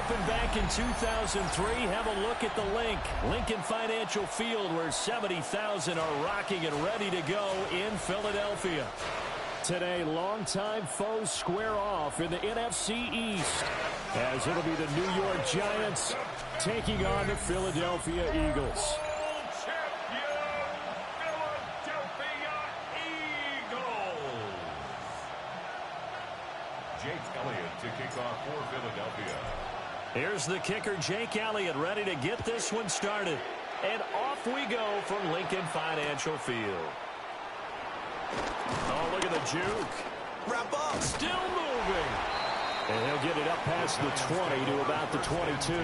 opened back in 2003. Have a look at the link. Lincoln Financial Field, where 70,000 are rocking and ready to go in Philadelphia. Today, longtime foes square off in the NFC East, as it'll be the New York Giants taking on the Philadelphia Eagles. Jake Elliott to kick off for Philadelphia. Here's the kicker, Jake Elliott, ready to get this one started. And off we go from Lincoln Financial Field. Oh, look at the juke. Wrap up. Still moving. And he'll get it up past the 20 to about the 22.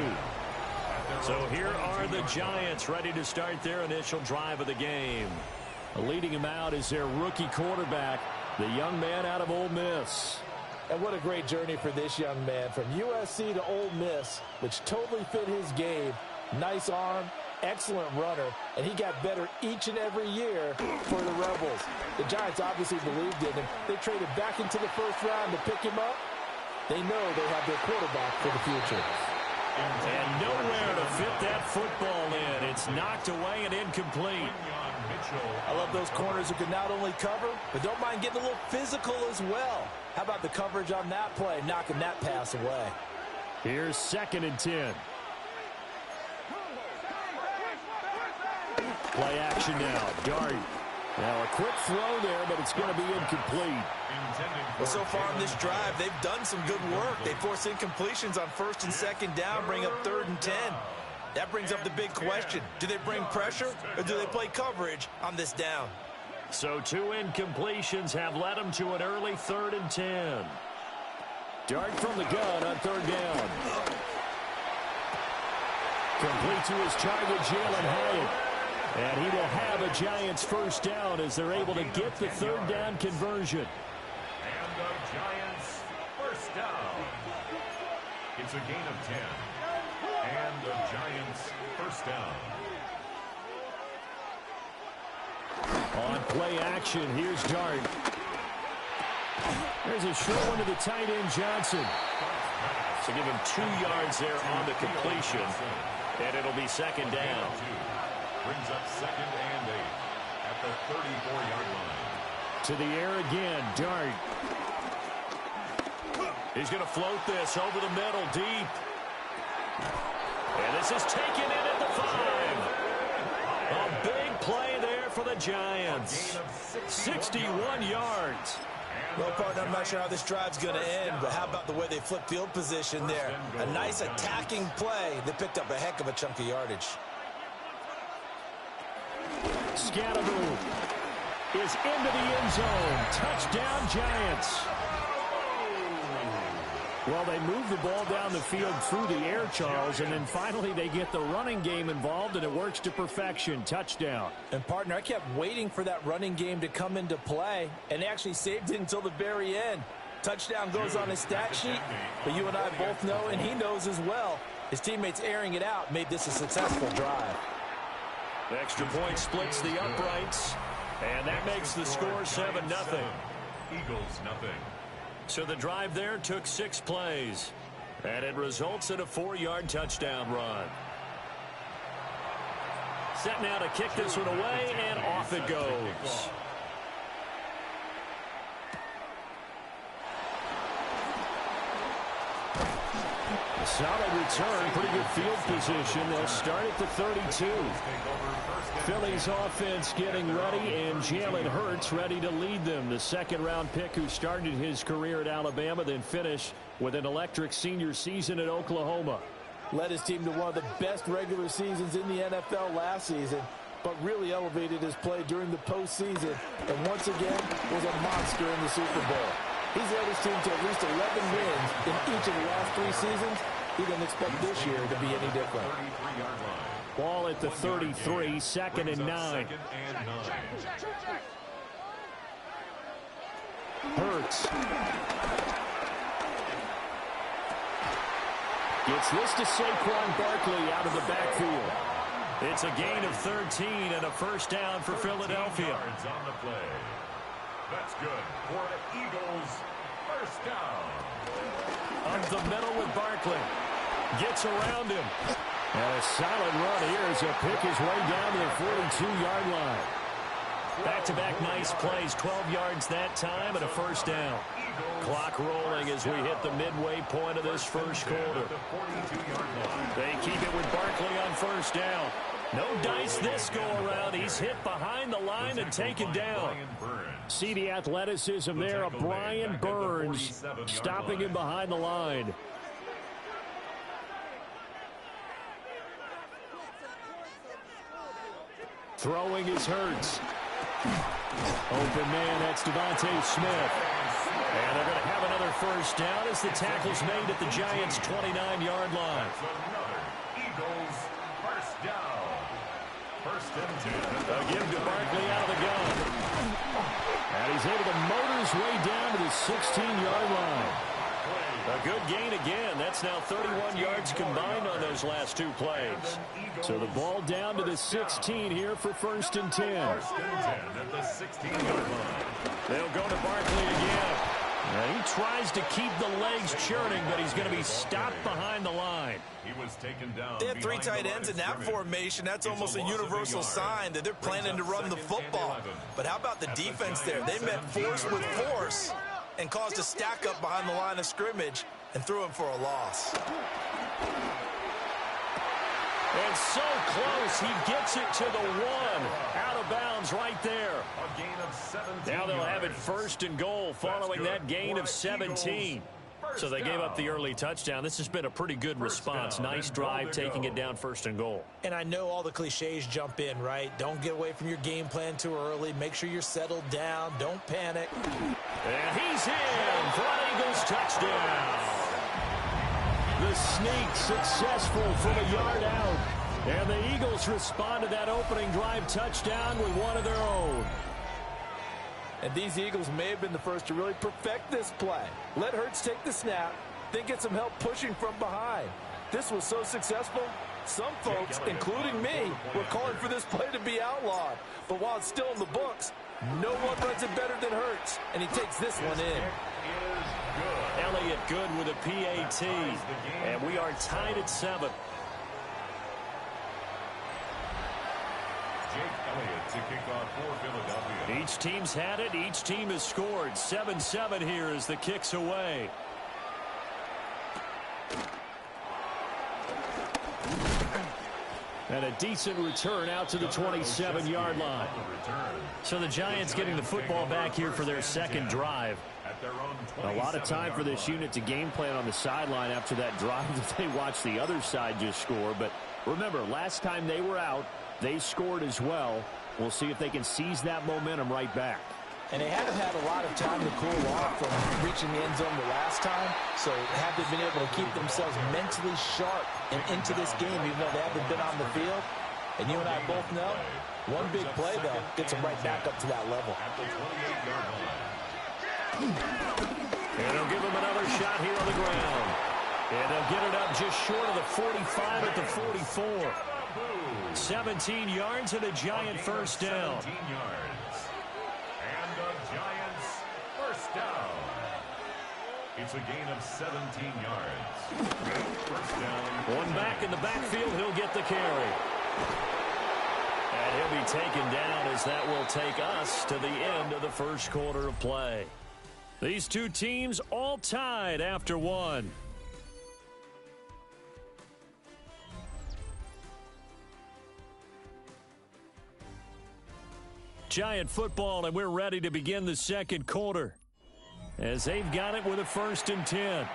So here are the Giants ready to start their initial drive of the game. Leading him out is their rookie quarterback, the young man out of Ole Miss. And what a great journey for this young man, from USC to Ole Miss, which totally fit his game. Nice arm, excellent runner, and he got better each and every year for the Rebels. The Giants obviously believed in him. They traded back into the first round to pick him up. They know they have their quarterback for the future. And nowhere to fit that football in. It's knocked away and incomplete. I love those corners who can not only cover, but don't mind getting a little physical as well. How about the coverage on that play, knocking that pass away? Here's 2nd and 10. Play action now. Dart. Now a quick throw there, but it's going to be incomplete. Well, so far in this drive, they've done some good work. They force incompletions on 1st and 2nd down, bring up 3rd and 10. That brings up the big question. Do they bring pressure, or do they play coverage on this down? So 2 incompletions have led them to an early 3rd and 10. Dart from the gun on 3rd down. Complete to his target, Jalen Hyatt. And he will have a Giants first down as they're able to get the 3rd down conversion. And the Giants first down. It's a gain of 10. And the Giants first down. On play action, here's Dart. There's a short one to the tight end, Johnson. So give him 2 yards there on the completion. And it'll be 2nd down. Brings up 2nd and 8 at the 34-yard line. To the air again, Dart. He's going to float this over the middle, deep. And this is taken in at the 5. A big play there for the Giants. 61 yards. Well, partner, I'm not sure how this drive's going to end, but how about the way they flip field position there? A nice attacking play. They picked up a heck of a chunk of yardage. Scatteroo is into the end zone. Touchdown, Giants. Well, they move the ball down the field through the air, Charles, and then finally they get the running game involved, and it works to perfection. Touchdown. And, partner, I kept waiting for that running game to come into play, and they actually saved it until the very end. Touchdown goes on his stat sheet, but you and I both know, and he knows as well, his teammates airing it out made this a successful drive. The extra point splits the uprights, and that makes the score 7-0. Eagles nothing. So the drive there took 6 plays, and it results in a 4-yard touchdown run. Set now to kick this one away, and off it goes. A solid return, pretty good field position. They'll start at the 32. Philly's offense getting ready, and Jalen Hurts ready to lead them. The 2nd-round pick who started his career at Alabama, then finished with an electric senior season at Oklahoma. Led his team to one of the best regular seasons in the NFL last season, but really elevated his play during the postseason, and once again was a monster in the Super Bowl. He's led his team to at least 11 wins in each of the last 3 seasons. He doesn't expect this year to be any different. Ball at the 33, 2nd and 9. Hurts. Gets this to Saquon Barkley out of the backfield. It's a gain of 13 and a first down for Philadelphia. Yards on the play. That's good for the Eagles. First down. Up the middle with Barkley. Gets around him. And a solid run here as he'll pick his way down to the 42-yard line. Back-to-back nice plays, 12 yards that time and a first down. Clock rolling as we hit the midway point of this first quarter. They keep it with Barkley on first down. No dice this go-around. He's hit behind the line and taken down. See the athleticism there of Brian Burns stopping him behind the line. Throwing is Hurts. Open man, that's Devontae Smith. And they're going to have another first down as the tackle's made at the Giants' 29-yard line. Eagles first down. First and 10. They'll give to Barkley out of the gun. And he's able to motor his way down to the 16-yard line. A good gain again. That's now 31 yards combined on those last two plays. So the ball down to the 16 here for first and 10. First and 10 at the 16-yard line. They'll go to Barkley again. Now he tries to keep the legs churning, but he's going to be stopped behind the line. He was taken down. They have three tight ends in that formation. That's almost a universal sign that they're planning to run the football. But how about the defense there? They met force with force and caused a stack up behind the line of scrimmage and threw him for a loss. And so close, he gets it to the one. Out of bounds right there. A gain of 17 Now they'll have it yards. first and goal following that gain of 17. So they gave up the early touchdown. This has been a pretty good response. Nice drive taking it down first and goal. And I know all the cliches jump in, right? Don't get away from your game plan too early. Make sure you're settled down. Don't panic. And he's in for an Eagles touchdown. The sneak successful from a yard out. And the Eagles respond to that opening drive touchdown with one of their own. And these Eagles may have been the first to really perfect this play. Let Hurts take the snap, then get some help pushing from behind. This was so successful, some folks, including me, were calling for this play to be outlawed. But while it's still in the books, no one runs it better than Hurts, and he takes this one in. Elliott good with a PAT, and we are tied at 7. Jake Elliott to kick off for Philadelphia. Each team's had it. Each team has scored. 7-7 here as the kick's away. And a decent return out to the 27-yard line. So the Giants getting the football back here for their second drive. A lot of time for this unit to game plan on the sideline after that drive that they watched the other side just score. But remember, last time they were out, they scored as well. We'll see if they can seize that momentum right back. And they haven't had a lot of time to cool off from reaching the end zone the last time. So have they been able to keep themselves mentally sharp and into this game, even though they haven't been on the field? And you and I both know, one big play, though, gets them right back up to that level. And they'll give them another shot here on the ground. And they'll get it up just short of the 45 at the 44. 17 yards and a Giant first down. 17 yards. And the Giants first down. It's a gain of 17 yards. First down. One back in the backfield. He'll get the carry. And he'll be taken down as that will take us to the end of the first quarter of play. These two teams all tied after one. Giant football, and we're ready to begin the second quarter as they've got it with a first and 10.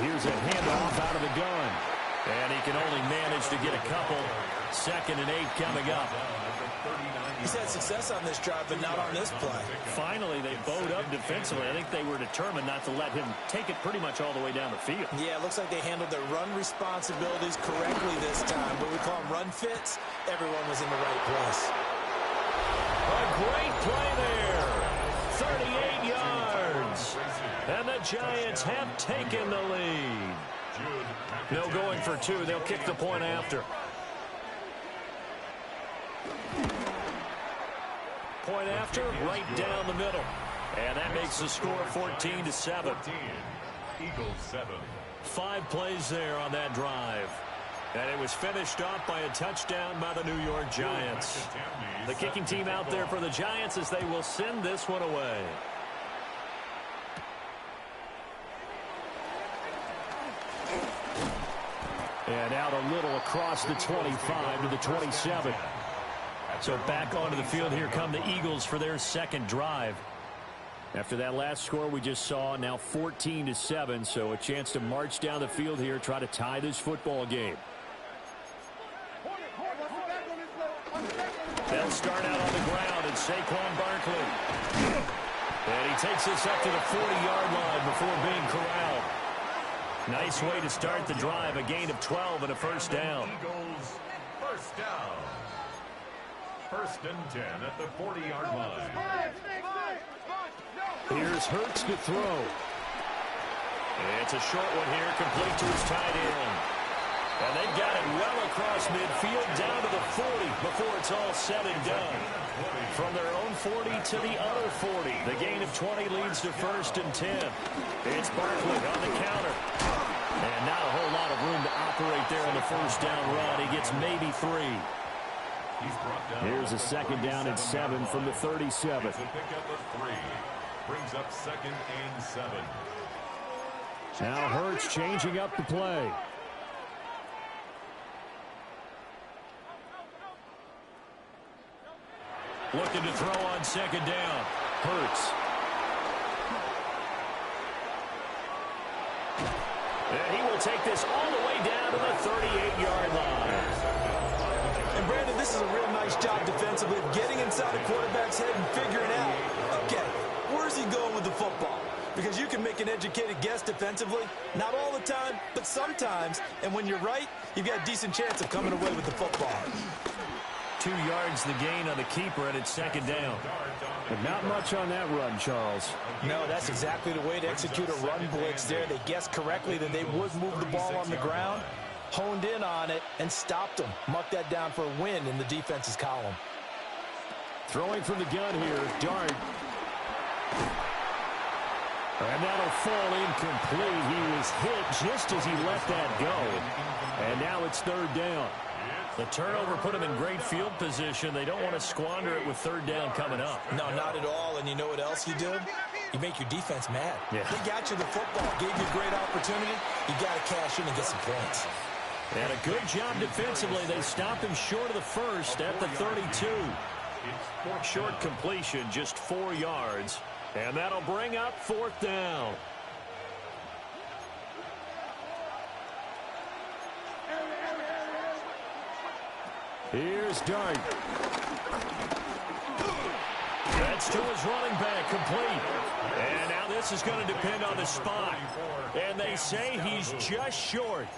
Here's a handoff out of the gun. And he can only manage to get a couple. 2nd and 8 coming up. He's had success on this drive, but not on this play. Finally, they bowed up defensively. I think they were determined not to let him take it pretty much all the way down the field. Yeah, it looks like they handled their run responsibilities correctly this time. What we call them run fits, everyone was in the right place. A great play there. 38 yards. And the Giants have taken the lead. No going for 2. They'll kick the point after. Point after, right down the middle. And that makes the score 14-7. Eagles 7. 5 plays there on that drive. And it was finished off by a touchdown by the New York Giants. The kicking team out there for the Giants as they will send this one away. And out a little across the 25 to the 27. So back onto the field, here come the Eagles for their second drive. After that last score we just saw, now 14-7, so a chance to march down the field here, try to tie this football game. They'll start out on the ground, and Saquon Barkley. And he takes this up to the 40-yard line before being corralled. Nice way to start the drive, a gain of 12 and a first down. Eagles, first down. 1st and 10 at the 40-yard line. Here's Hurts to throw. It's a short one here, complete to his tight end. And they've got it well across midfield, down to the 40 before it's all said and done. From their own 40 to the other 40. The gain of 20 leads to 1st and 10. It's Barkley on the counter. And not a whole lot of room to operate there on the first down run. He gets maybe 3. Here's a 2nd down and 7 from the 37. It's a pickup of 3. Brings up 2nd and 7. Now Hurts changing up the play. Looking to throw on 2nd down. Hurts. And he will take this all the way down to the 38-yard line. And Brandon, this is a real nice job defensively of getting inside the quarterback's head and figuring out, okay, where's he going with the football? Because you can make an educated guess defensively, not all the time, but sometimes. And when you're right, you've got a decent chance of coming away with the football. 2 yards the gain on the keeper, and it's 2nd down. But not much on that run, Charles. No, that's exactly the way to execute a run blitz there. They guessed correctly that they would move the ball on the ground, honed in on it, and stopped them. Mark that down for a win in the defense's column. Throwing from the gun here, Dart. And that'll fall incomplete. He was hit just as he let that go. And now it's 3rd down. The turnover put him in great field position. They don't want to squander it with 3rd down coming up. No, not at all. And you know what else you do? You make your defense mad. Yeah. They got you the football, gave you a great opportunity. You got to cash in and get some points. And a good job defensively. They stopped him short of the first at the 32. Short completion, just 4 yards. And that'll bring up 4th down. Here's Dart. That's to his running back, complete. And now this is going to depend on the spot. And they say he's just short.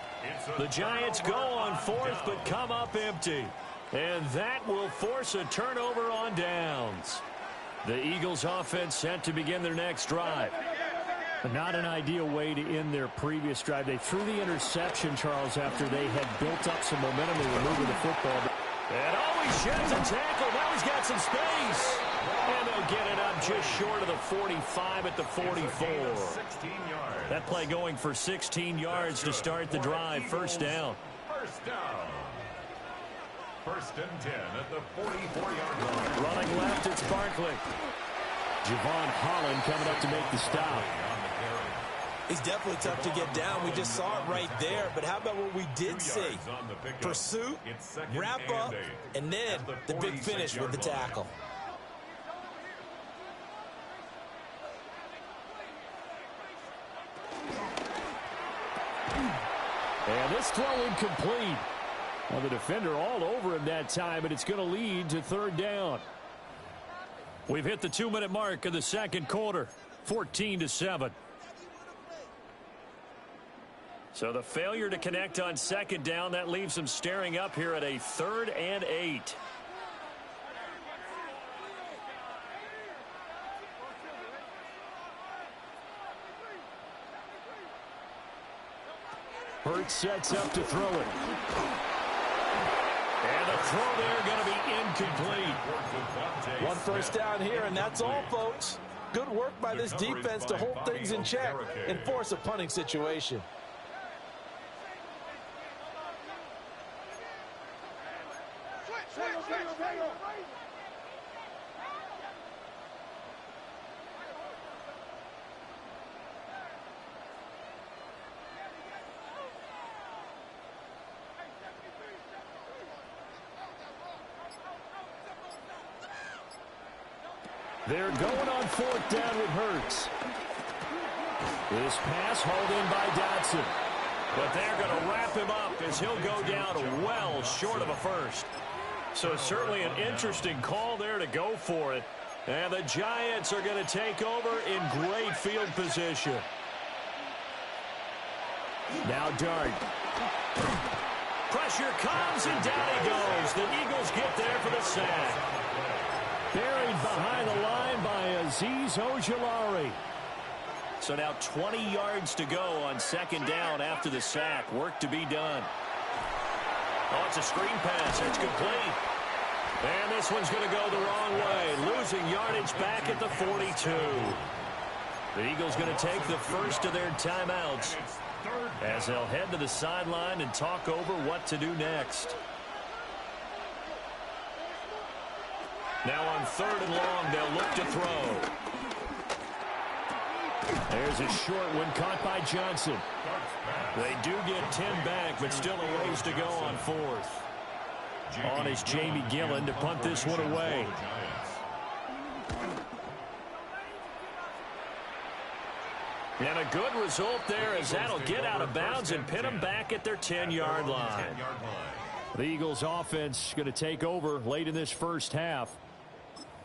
The Giants go on 4th, but come up empty. And that will force a turnover on downs. The Eagles offense set to begin their next drive. But not an ideal way to end their previous drive. They threw the interception, Charles, after they had built up some momentum. They were moving the football. And he sheds a tackle. Now he's got some space. And they'll get it up just short of the 45 at the 44. That play going for 16 yards to start the drive. 1st down. 1st down. 1st and 10 at the 44-yard line. Running left, it's Barkley. Javon Holland coming up to make the stop. He's definitely tough to get down. We just saw it right there. But how about what we did see? Pursuit, wrap up, and then the big finish with the tackle. And this throw incomplete. Well, the defender all over him that time, and it's going to lead to 3rd down. We've hit the 2-minute mark of the 2nd quarter, 14-7. So the failure to connect on 2nd down, that leaves them staring up here at a 3rd and 8. Hurts sets up to throw it. And the throw there going to be incomplete. One first down here, and that's all, folks. Good work by this defense to hold things in check and force a punting situation. They're going on fourth down with Hurts. This pass hauled in by Dotson. But they're going to wrap him up as he'll go down well short of a first. So certainly an interesting call there to go for it. And the Giants are going to take over in great field position. Now Dart. Pressure comes and down he goes. The Eagles get there for the sack. Buried behind the line by Azeez Ojulari. So now 20 yards to go on second down after the sack. Work to be done. Oh, it's a screen pass. It's complete. And this one's going to go the wrong way. Losing yardage back at the 42. The Eagles going to take the first of their timeouts as they'll head to the sideline and talk over what to do next. Now on third and long, they'll look to throw. There's a short one caught by Johnson. They do get 10 back, but still a ways to go on fourth. On is Jamie Gillen to punt this one away. And a good result there as that'll get out of bounds and pin them back at their 10-yard line. The Eagles offense going to take over late in this first half.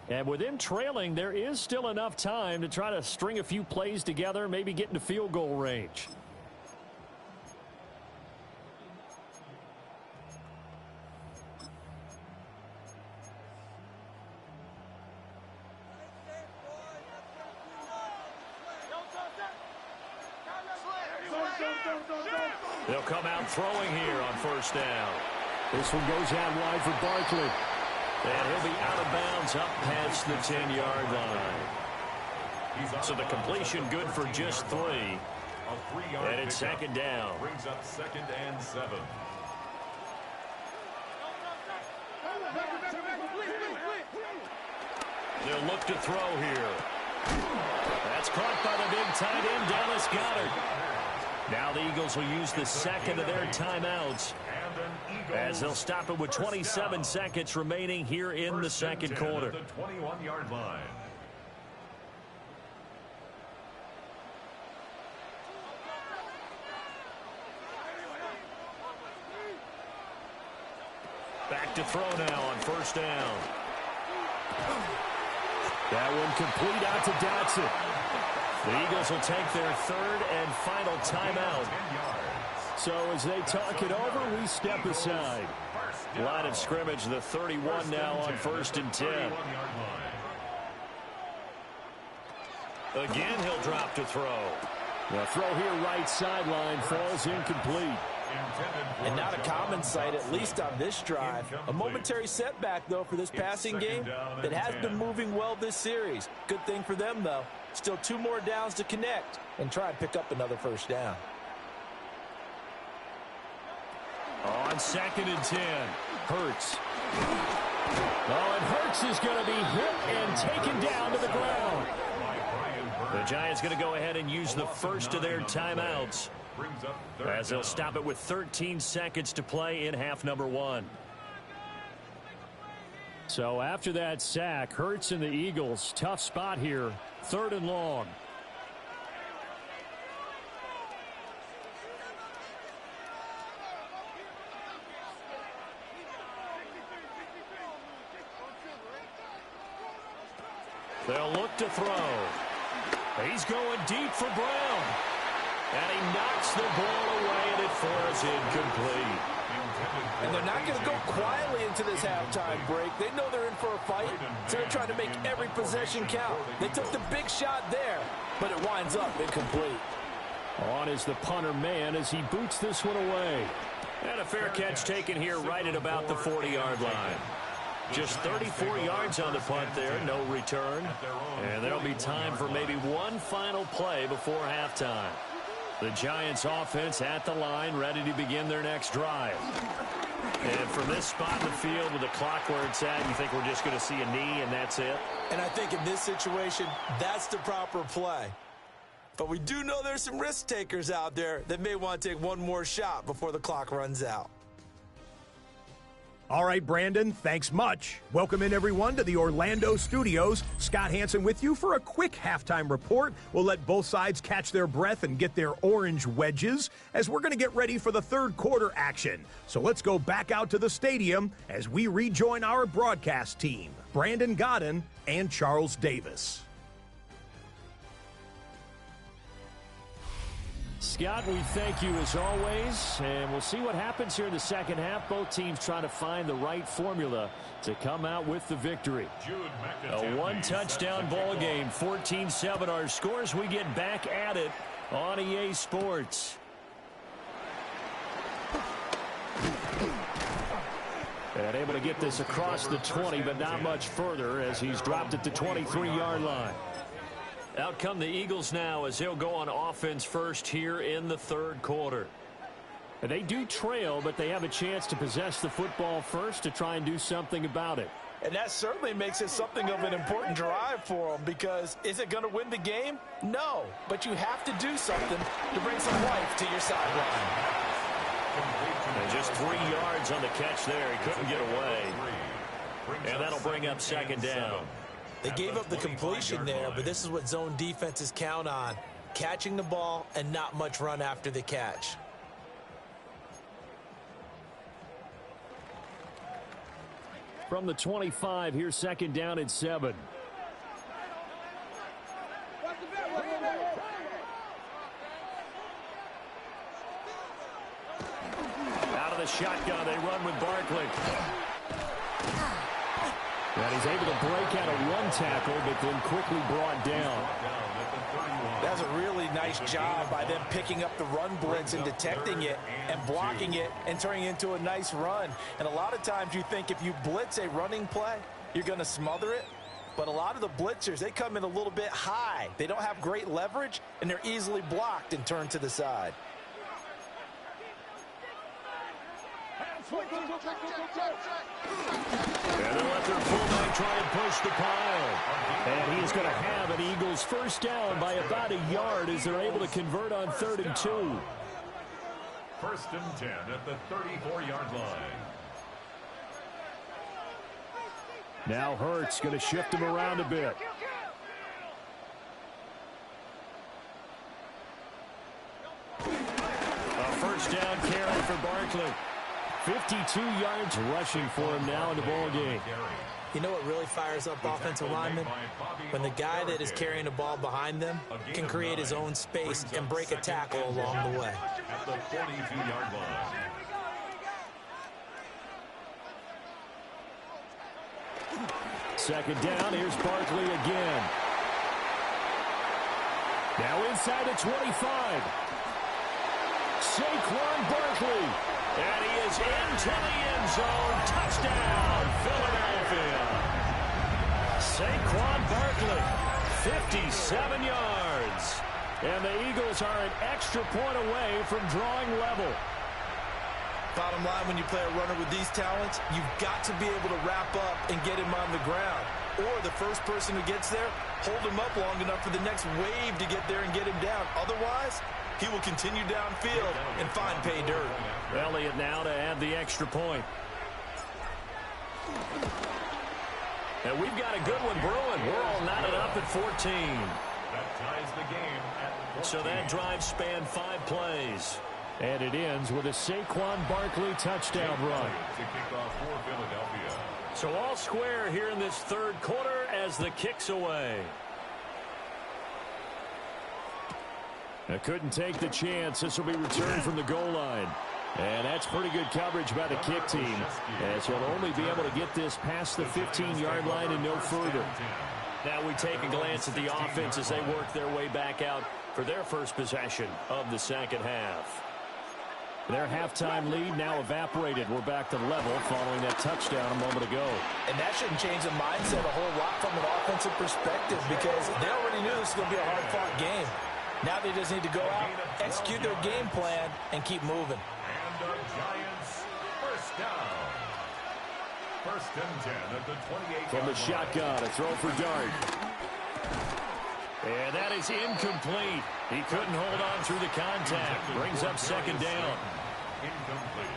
And with them trailing, there is still enough time to try to string a few plays together, maybe get into field goal range. They'll come out throwing here on first down. This one goes out wide for Barkley. And he'll be out of bounds up past the 10-yard line. So the completion good for just 3. And it's second down. Brings up second and 7. They'll look to throw here. That's caught by the big tight end, Dallas Goedert. Now the Eagles will use the second of their timeouts as they'll stop it with 27 seconds remaining here in the second quarter. The 21-yard line. Back to throw now on first down. That one complete out to Dotson. The Eagles will take their third and final timeout. So as they talk it over, we step aside. Line of scrimmage, the 31 now on first and 10. Again, he'll drop to throw. The throw here right sideline falls incomplete. And not a common sight, at least on this drive. A momentary setback, though, for this passing game that has been moving well this series. Good thing for them, though. Still 2 more downs to connect and try and pick up another first down. On second and 10, Hurts. Oh, and Hurts is going to be hit and taken down to the ground. The Giants going to go ahead and use the first of their timeouts as they'll stop it with 13 seconds to play in half number 1. So after that sack, Hurts and the Eagles, tough spot here, third and long. They'll look to throw. He's going deep for Brown. And he knocks the ball away, and it falls incomplete. And they're not going to go quietly into this halftime break. They know they're in for a fight, so they're trying to make every possession count. They took the big shot there, but it winds up incomplete. On is the punter man as he boots this one away. And a fair catch taken here right at about the 40-yard line. Just 34 yards on the punt there, no return. And there'll be time for maybe one final play before halftime. The Giants offense at the line, ready to begin their next drive. And from this spot in the field with the clock where it's at, you think we're just going to see a knee and that's it? And I think in this situation, that's the proper play. But we do know there's some risk takers out there that may want to take one more shot before the clock runs out. All right, Brandon, thanks much. Welcome in, everyone, to the Orlando studios. Scott Hansen with you for a quick halftime report. We'll let both sides catch their breath and get their orange wedges as we're going to get ready for the third quarter action. So let's go back out to the stadium as we rejoin our broadcast team, Brandon Godden and Charles Davis. Scott, we thank you as always, and we'll see what happens here in the second half. Both teams trying to find the right formula to come out with the victory. A one-touchdown ball game, 14-7 our scores. We get back at it on EA Sports. And able to get this across the 20, but not much further as he's dropped at the 23-yard line. Out come the Eagles now as they'll go on offense first here in the third quarter. And they do trail, but they have a chance to possess the football first to try and do something about it. And that certainly makes it something of an important drive for them, because is it going to win the game? No, but you have to do something to bring some life to your sideline. And just 3 yards on the catch there. He couldn't get away. And that'll bring up second down. They gave up the completion there, but this is what zone defenses count on. Catching the ball and not much run after the catch. From the 25, here's second down and 7. Out of the shotgun, they run with Barkley. And he's able to break out of one tackle, but then quickly brought down. That's a really nice job by them picking up the run blitz and detecting it and blocking it and turning it into a nice run. And a lot of times you think if you blitz a running play, you're going to smother it. But a lot of the blitzers, they come in a little bit high. They don't have great leverage, and they're easily blocked and turned to the side. And they'll let their fullback try and push the pile. And he is going to have an Eagles first down by about a yard as they're able to convert on 3rd and 2. 1st and 10 at the 34-yard line. Now Hurts going to shift him around a bit. A first down carry for Barkley. 52 yards rushing for him now in the ball game. You know what really fires up offensive linemen? When the guy that is carrying the ball behind them can create his own space and break a tackle along the way. At the 42-yard line. Second down, here's Barkley again. Now inside the 25. Saquon Barkley. And he is into the end zone. Touchdown, Philadelphia. Saquon Barkley, 57 yards. And the Eagles are an extra point away from drawing level. Bottom line, when you play a runner with these talents, you've got to be able to wrap up and get him on the ground. Or the first person who gets there, hold him up long enough for the next wave to get there and get him down. Otherwise, he will continue downfield and find pay dirt. Elliott now to add the extra point. And we've got a good one brewing. We're all knotted up at 14. That ties the game at 14. So that drive spanned 5 plays. And it ends with a Saquon Barkley touchdown run. To kick off for Philadelphia. So all square here in this third quarter as the kick's away. I couldn't take the chance. This will be returned from the goal line. And that's pretty good coverage by the kick team, as he'll only be able to get this past the 15-yard line and no further. Now we take a glance at the offense as they work their way back out for their first possession of the second half. Their halftime lead now evaporated. We're back to level following that touchdown a moment ago. And that shouldn't change the mindset a whole lot from an offensive perspective because they already knew this was going to be a hard-fought game. Now they just need to go out, execute their game plan, and keep moving. And the Giants first down. First and 10 at the 28. From the shotgun, a throw for Dart. And that is incomplete. He couldn't hold on through the contact. Brings up second down.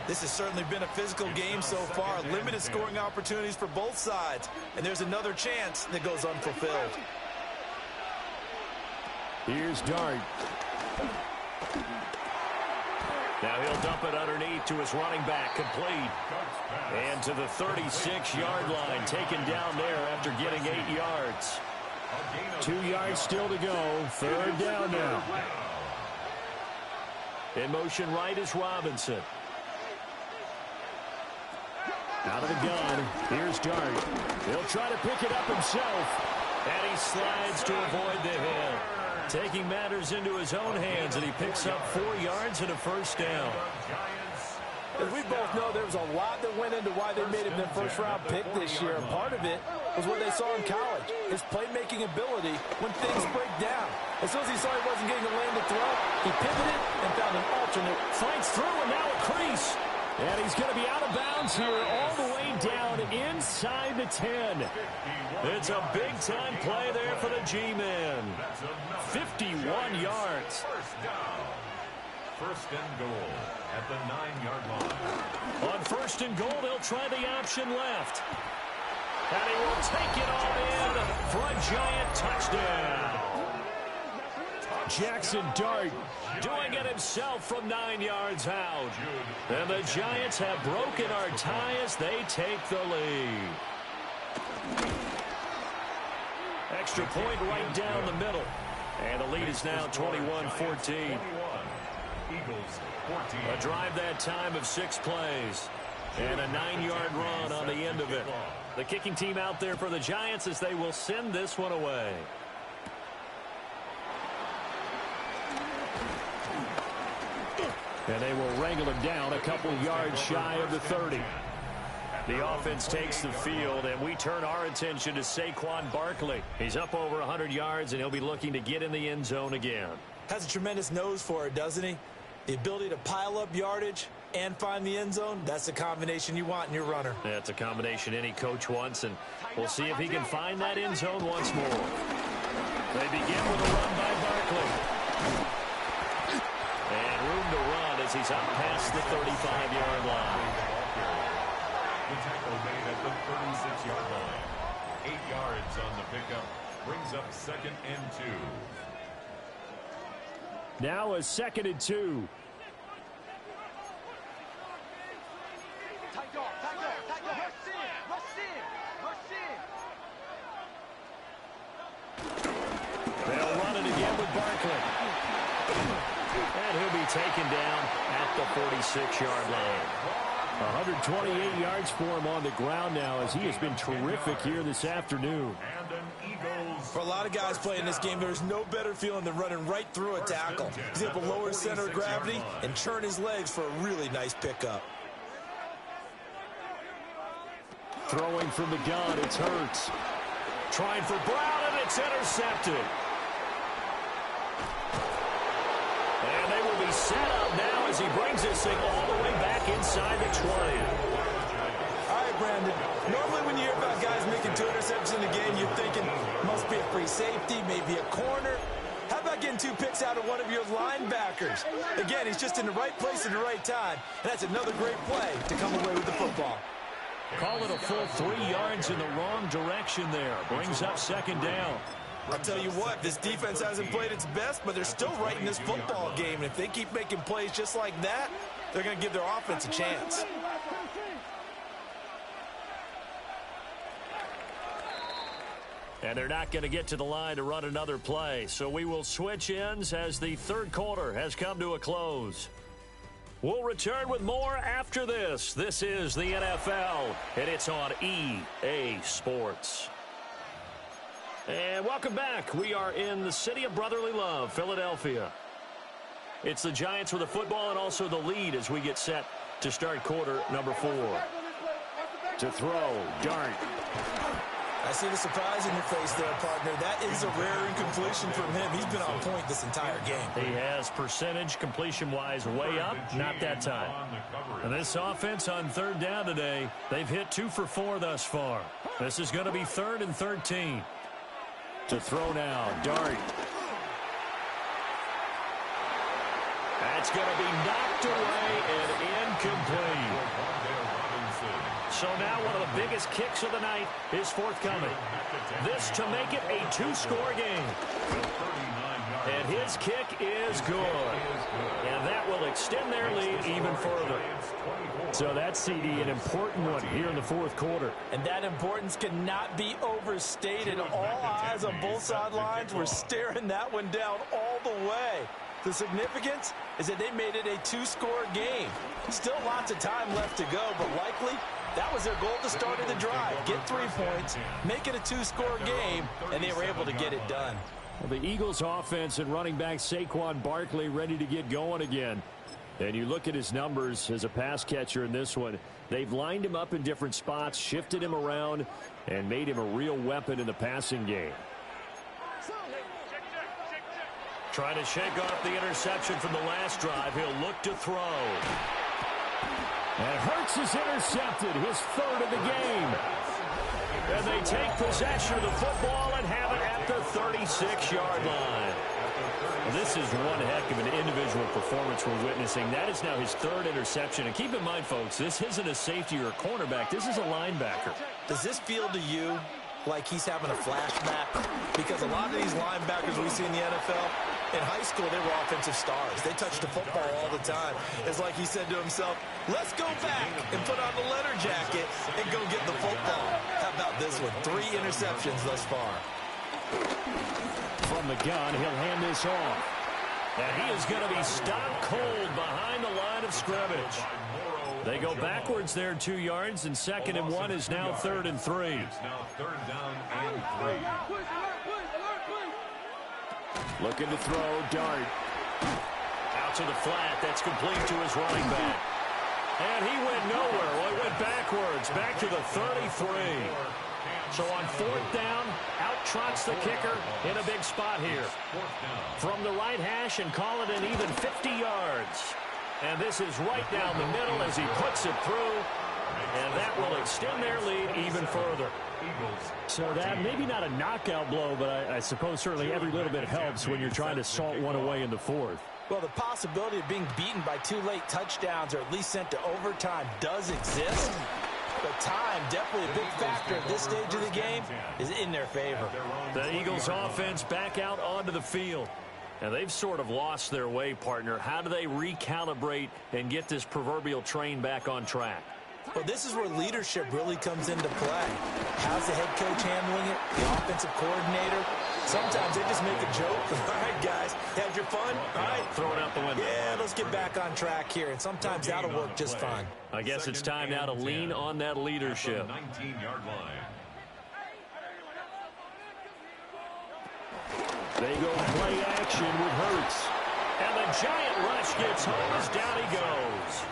This has certainly been a physical game so far. Limited scoring opportunities for both sides. And there's another chance that goes unfulfilled. Here's Dart. Now he'll dump it underneath to his running back. Complete. And to the 36-yard line. Taken down there after getting 8 yards. 2 yards still to go. Third down now. In motion right is Robinson. Out of the gun. Here's Dart. He'll try to pick it up himself. And he slides to avoid the hit. Taking matters into his own hands, and he picks up 4 yards and a first down. As we both know, there was a lot that went into why they made him their first-round pick this year. And part of it was what they saw in college, his playmaking ability when things break down. As soon as he saw he wasn't getting a lane to throw, he pivoted and found an alternate. Fights through, and now a crease. And he's going to be out of bounds here all the way down inside the 10. It's a big-time play there for the G-Men. 51 yards. First and goal at the 9-yard line. On first and goal, they'll try the option left. And he will take it all in for a Giant touchdown. Jackson Dart doing it himself from 9 yards out. And the Giants have broken our tie as they take the lead. Extra point right down the middle. And the lead is now 21-14. A drive that time of 6 plays. And a 9-yard run on the end of it. The kicking team out there for the Giants as they will send this one away. And they will wrangle him down a couple yards shy of the 30. The offense takes the field, and we turn our attention to Saquon Barkley. He's up over 100 yards, and he'll be looking to get in the end zone again. Has a tremendous nose for it, doesn't he? The ability to pile up yardage and find the end zone, that's the combination you want in your runner. That's a combination any coach wants, and we'll see if he can find that end zone once more. They begin with a run by Barkley. And room to run as he's up past the 35-yard line. The tackle made at the 36-yard line. 8 yards on the pickup. Brings up second and 2. Now a second and 2. They'll run it again with Barkley. And he'll be taken down at the 46-yard line. 128 yards for him on the ground now as he has been terrific here this afternoon. For a lot of guys playing this game, there's no better feeling than running right through a tackle. He's able to lower his center of gravity and turn his legs for a really nice pickup. Throwing from the gun, it's Hurts. Trying for Brown, and it's intercepted. And they will be set up now as he brings this thing all the way back inside the 20. All right, Brandon. Normally when you hear about guys making 2 interceptions in the game, you're thinking must be a free safety, maybe a corner. How about getting 2 picks out of one of your linebackers? Again, he's just in the right place at the right time. And that's another great play to come away with the football. Call it a full 3 yards in the wrong direction there. Brings up second down. I'll tell you what, this defense hasn't played its best, but they're still right in this football game. And if they keep making plays just like that, they're going to give their offense a chance. And they're not going to get to the line to run another play. So we will switch ends as the third quarter has come to a close. We'll return with more after this. This is the NFL, and it's on EA Sports. And welcome back. We are in the city of brotherly love, Philadelphia. It's the Giants with the football and also the lead as we get set to start quarter number 4. To throw, Dart. I see the surprise in your face there, partner. That is a rare incompletion from him. He's been on point this entire game. He has percentage completion-wise way up, not that time. And this offense on third down today, they've hit 2 for 4 thus far. This is going to be 3rd and 13. To throw now, Dart. That's going to be knocked away and incomplete. So now one of the biggest kicks of the night is forthcoming. This to make it a 2-score game. And his kick is good. And that will extend their lead even further. So that's, CD, an important one here in the 4th quarter. And that importance cannot be overstated. All eyes on both sidelines were staring that one down all the way. The significance is that they made it a 2-score game. Still lots of time left to go, but likely that was their goal at the start of the drive. Get 3 points, make it a 2-score game, and they were able to get it done. Well, the Eagles offense and running back Saquon Barkley ready to get going again. And you look at his numbers as a pass catcher in this one. They've lined him up in different spots, shifted him around, and made him a real weapon in the passing game. Trying to shake off the interception from the last drive. He'll look to throw. And Hurts is intercepted, his 3rd of the game. And they take possession of the football and have it at the 36-yard line. Well, this is one heck of an individual performance we're witnessing. That is now his 3rd interception. And keep in mind, folks, this isn't a safety or a cornerback. This is a linebacker. Does this feel to you like he's having a flashback? Because a lot of these linebackers we see in the NFL, in high school, they were offensive stars. They touched the football all the time. It's like he said to himself, let's go back and put on the leather jacket and go get the football. How about this one? 3 interceptions thus far. From the gun, he'll hand this off. And he is going to be stopped cold behind the line of scrimmage. They go backwards there 2 yards, and 2nd and 1 is now 3rd and 3. Now 3rd down and 3. Looking to throw, Dart. Out to the flat, that's complete to his running back. And he went nowhere. Well, he went backwards, back to the 33. So on 4th down, out trots the kicker in a big spot here. From the right hash and call it an even 50 yards. And this is right down the middle as he puts it through. And that will extend their lead even further. So that, maybe not a knockout blow, but I suppose certainly every little bit helps when you're trying to salt one away in the 4th. Well, the possibility of being beaten by 2 late touchdowns or at least sent to overtime does exist. But time, definitely a big factor at this stage of the game, is in their favor. The Eagles offense back out onto the field. And they've sort of lost their way, partner. How do they recalibrate and get this proverbial train back on track? Well, this is where leadership really comes into play. How's the head coach handling it? The offensive coordinator? Sometimes they just make a joke. All right, guys, had your fun? All right. Throw it out the window. Yeah, let's get back on track here. And sometimes that'll work just fine. I guess it's time now to lean on that leadership. 19-yard line. They go play action with Hurts. And the giant rush gets home as down he goes.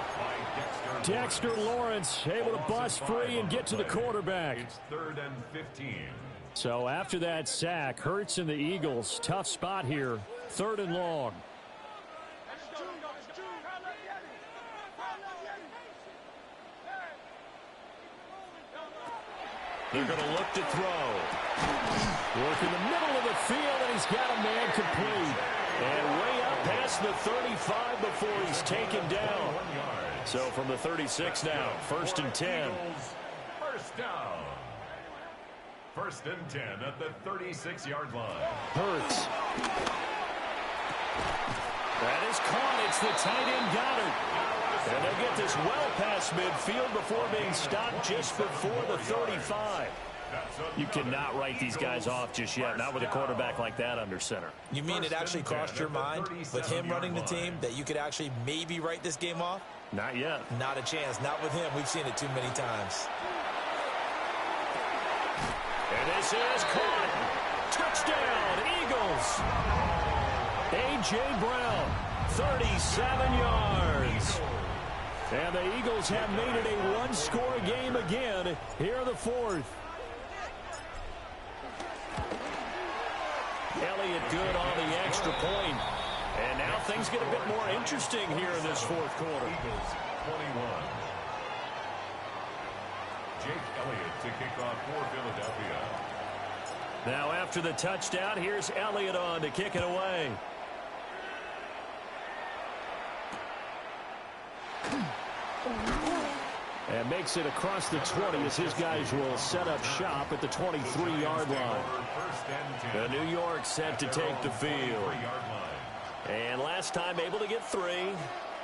Dexter Lawrence able to bust free and get to the quarterback. It's 3rd and 15. So after that sack, Hurts and the Eagles, tough spot here, 3rd and long. They're going to look to throw. Work in the middle of the field, and he's got a man complete. And way up past the 35 before he's taken down. So from the 36 now, 1st and 10. First down. 1st and 10 at the 36-yard line. Hurts. That is caught. It's the tight end Goddard. And they'll get this well past midfield before being stopped just before the 35. You cannot write these guys off just yet, not with a quarterback like that under center. You mean it actually crossed your mind with him running the team that you could actually maybe write this game off? Not yet. Not a chance. Not with him. We've seen it too many times. And this is caught. Touchdown, Eagles. A.J. Brown 37 yards. And the Eagles have made it a one-score game again here in the fourth. Elliott good on the extra point. And now things get a bit more interesting here in this fourth quarter. Eagles 21. Jake Elliott to kick off for Philadelphia. Now after the touchdown, here's Elliott on to kick it away. And makes it across the 20 as his guys will set up shop at the 23-yard line. The New York set to take the field. And last time able to get 3.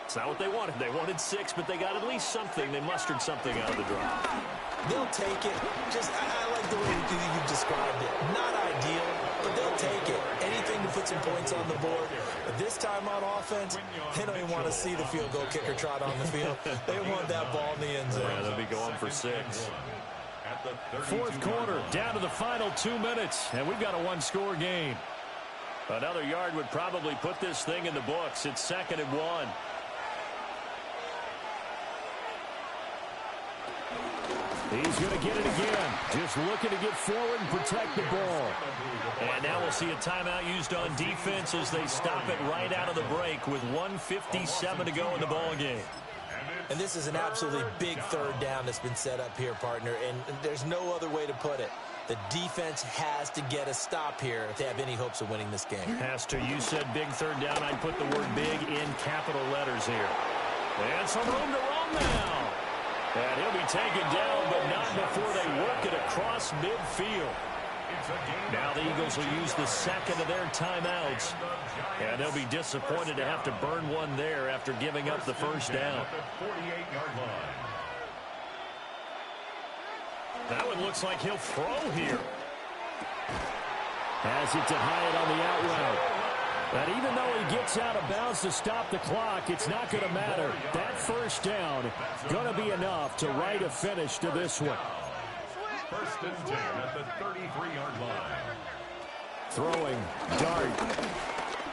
It's not what they wanted. They wanted 6, but they got at least something. They mustered something out of the drive. They'll take it. I like the way you described it. Not ideal, but they'll take it. Anything to put some points on the board. But this time on offense, they don't even want to see the field goal kicker trot on the field. They want that ball in the end zone. Yeah, they'll be going for 6. Fourth quarter, down to the final 2 minutes, and we've got a one-score game. Another yard would probably put this thing in the books. It's 2nd and 1. He's going to get it again. Just looking to get forward and protect the ball. And now we'll see a timeout used on defense as they stop it right out of the break with 1:57 to go in the ball game. And this is an absolutely big third down that's been set up here, partner, and there's no other way to put it. The defense has to get a stop here if they have any hopes of winning this game. Has to. You said big third down. I'd put the word big in capital letters here. And some room to roam now. And he'll be taken down, but not before they work it across midfield. Now the Eagles will use the second of their timeouts. And they'll be disappointed to have to burn one there after giving up the first down. That one looks like he'll throw here. Has it to Hyatt on the out route. But even though he gets out of bounds to stop the clock, it's not going to matter. That first down going to be enough to write a finish to this one. 1st and 10 at the 33-yard line. Throwing, Dart.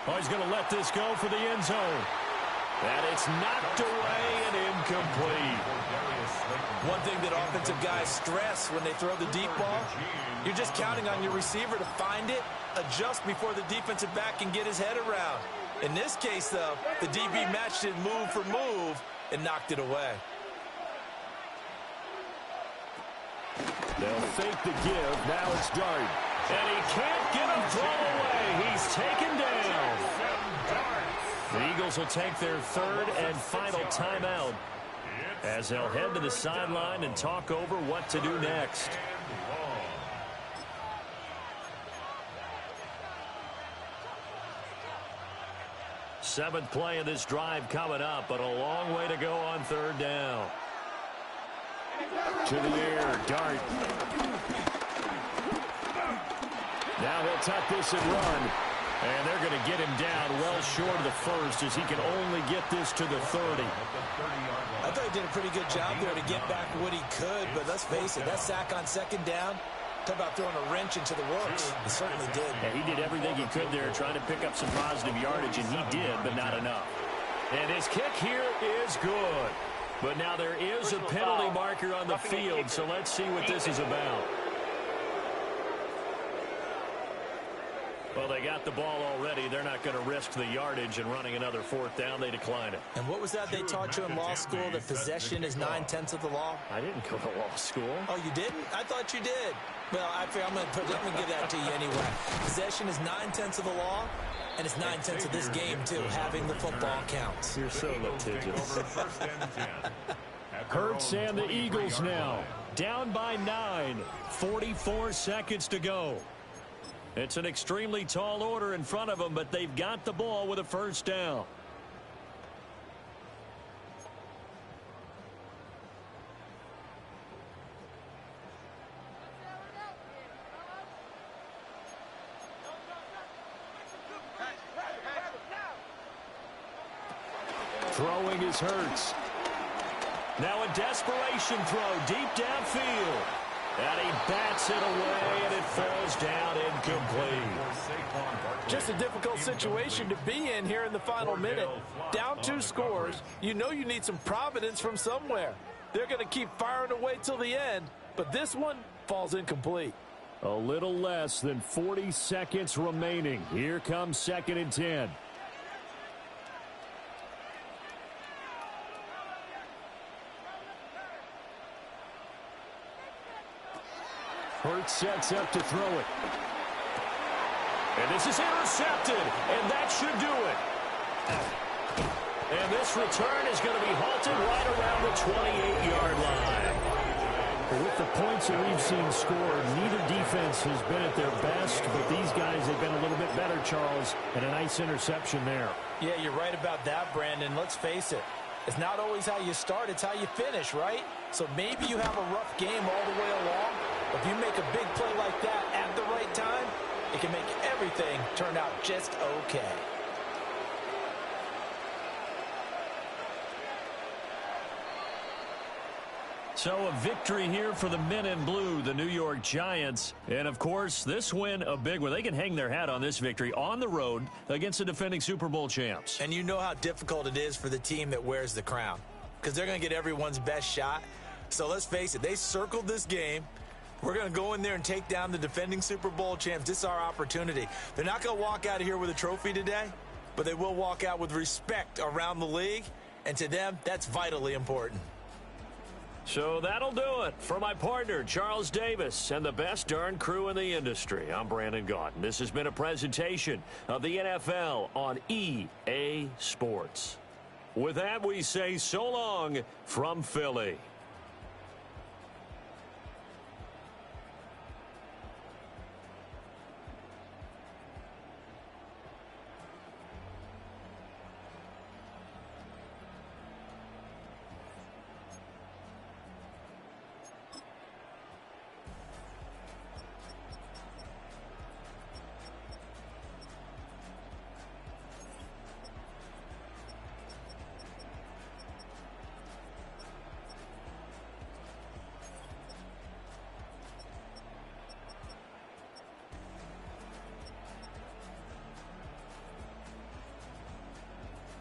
Oh, he's going to let this go for the end zone. And it's knocked away and incomplete. One thing that offensive guys stress when they throw the deep ball, you're just counting on your receiver to find it, adjust before the defensive back can get his head around. In this case, though, the DB matched it move for move and knocked it away. They'll fake the give. Now it's Dart. And he can't get him thrown away. He's taken down. The Eagles will take their third and final timeout as they'll head to the sideline and talk over what to do next. Seventh play of this drive coming up, but a long way to go on third down. To the air, Dart. Now he'll tuck this and run. And they're going to get him down well short of the first as he can only get this to the 30. I thought he did a pretty good job there to get back what he could, but let's face it, that sack on second down, talk about throwing a wrench into the works. He certainly did. Yeah, he did everything he could there trying to pick up some positive yardage, and he did, but not enough. And his kick here is good. But now there is a penalty marker on the field, so let's see what this is about. Well, they got the ball already. They're not going to risk the yardage and running another fourth down. They decline it. And what was that they taught you in law school, that possession is 9/10 of the law? I didn't go to law school. Oh, you didn't? I thought you did. Well, I'm going to give that to you anyway. Possession is 9/10 of the law, and it's 9/10 of this game, too. Having the football counts. You're so litigious. Hurts and the Eagles now. Down by 9. 44 seconds to go. It's an extremely tall order in front of them, but they've got the ball with a first down. Throwing is Hurts. Now a desperation throw deep downfield. And he bats it away, and it falls down incomplete. Just a difficult situation to be in here in the final minute. Down 2 scores, you know you need some providence from somewhere. They're going to keep firing away till the end, but this one falls incomplete. A little less than 40 seconds remaining. Here comes 2nd and 10. Hurts sets up to throw it. And this is intercepted, and that should do it. And this return is going to be halted right around the 28-yard line. With the points that we've seen scored, neither defense has been at their best, but these guys have been a little bit better, Charles, and a nice interception there. Yeah, you're right about that, Brandon. Let's face it. It's not always how you start, it's how you finish, right? So maybe you have a rough game all the way along. If you make a big play like that at the right time, it can make everything turn out just okay. So a victory here for the men in blue, the New York Giants. And, of course, this win a big one. They can hang their hat on this victory on the road against the defending Super Bowl champs. And you know how difficult it is for the team that wears the crown, because they're going to get everyone's best shot. So let's face it, they circled this game. We're going to go in there and take down the defending Super Bowl champs. This is our opportunity. They're not going to walk out of here with a trophy today, but they will walk out with respect around the league. And to them, that's vitally important. So that'll do it for my partner, Charles Davis, and the best darn crew in the industry. I'm Brandon Gaudin. This has been a presentation of the NFL on EA Sports. With that, we say so long from Philly.